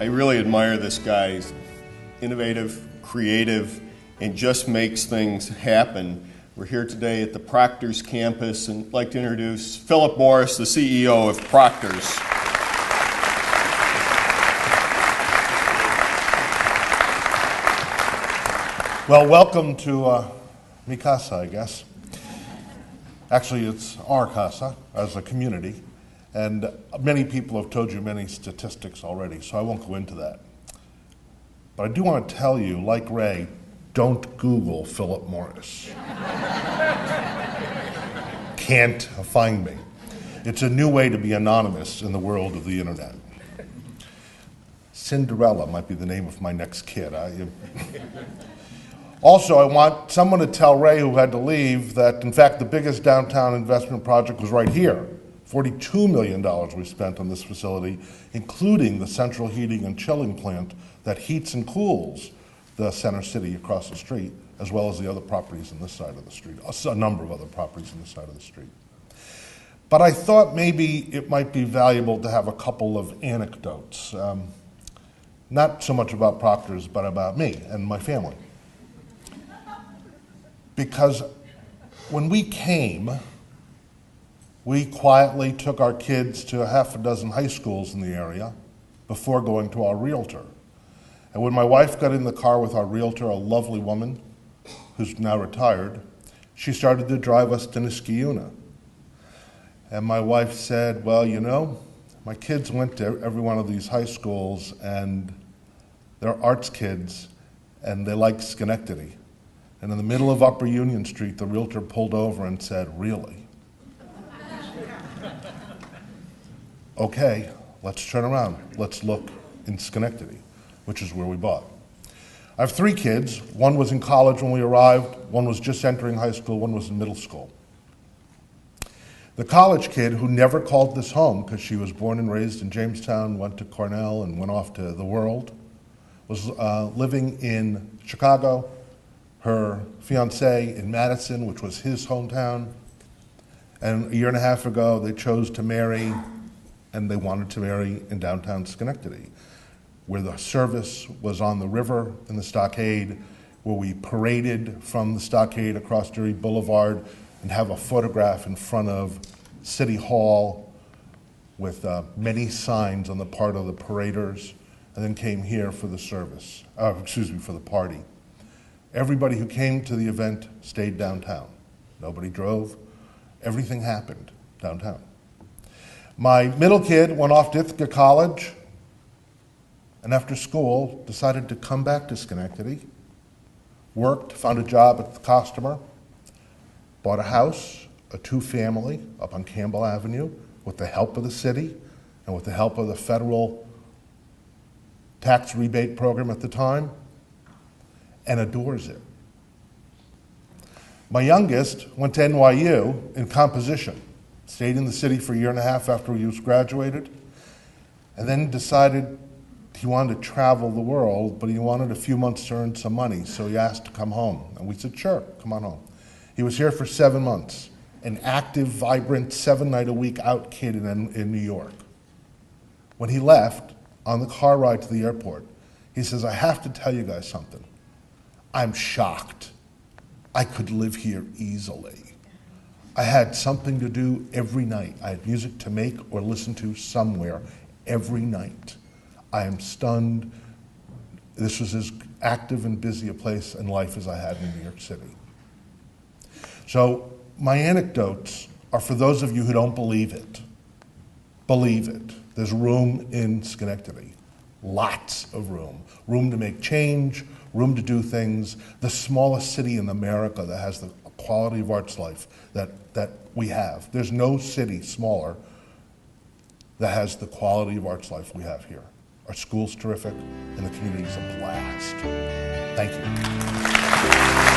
I really admire this guy. He's innovative, creative, and just makes things happen. We're here today at the Proctor's campus, and I'd like to introduce Philip Morris, the CEO of Proctor's. Well, welcome to mi casa, I guess. Actually, it's our casa as a community, and many people have told you many statistics already, so I won't go into that. But I do want to tell you, like Ray, don't Google Philip Morris. Can't find me. It's a new way to be anonymous in the world of the internet. Cinderella might be the name of my next kid. Also, I want someone to tell Ray, who had to leave, that in fact the biggest downtown investment project was right here. $42 million we spent on this facility, including the central heating and chilling plant that heats and cools the center city across the street, as well as the other properties on this side of the street, a number of other properties on this side of the street. But I thought maybe it might be valuable to have a couple of anecdotes, not so much about Proctor's, but about me and my family. Because when we came, we quietly took our kids to a half a dozen high schools in the area before going to our realtor. And when my wife got in the car with our realtor, a lovely woman who's now retired, she started to drive us to Niskayuna. And my wife said, well, you know, my kids went to every one of these high schools and they're arts kids and they like Schenectady. And in the middle of Upper Union Street, the realtor pulled over and said, really? Okay, let's turn around. Let's look in Schenectady, which is where we bought. I have 3 kids. One was in college when we arrived. One was just entering high school. One was in middle school. The college kid, who never called this home because she was born and raised in Jamestown, went to Cornell and went off to the world, was living in Chicago, her fiancé in Madison, which was his hometown. And a year and a half ago, they chose to marry, and they wanted to marry in downtown Schenectady, where the service was on the river in the stockade, where we paraded from the stockade across Erie Boulevard and have a photograph in front of City Hall with many signs on the part of the paraders, and then came here for the service, for the party. Everybody who came to the event stayed downtown. Nobody drove. Everything happened downtown. My middle kid went off to Ithaca College, and after school decided to come back to Schenectady, worked, found a job at the Customer, bought a house, a 2-family up on Campbell Avenue with the help of the city and with the help of the federal tax rebate program at the time, and adores it. My youngest went to NYU in composition, stayed in the city for a year and a half after he was graduated, and then decided he wanted to travel the world, but he wanted a few months to earn some money, so he asked to come home. And we said, sure, come on home. He was here for 7 months, an active, vibrant, 7-night-a-week out kid in New York. When he left, on the car ride to the airport, he says, I have to tell you guys something. I'm shocked. I could live here easily. I had something to do every night. I had music to make or listen to somewhere every night. I am stunned. This was as active and busy a place in life as I had in New York City. So my anecdotes are for those of you who don't believe it. Believe it. There's room in Schenectady. Lots of room. Room to make change, room to do things. The smallest city in America that has the quality of arts life that we have. There's no city smaller that has the quality of arts life we have here. Our school's terrific, and the community's a blast. Thank you.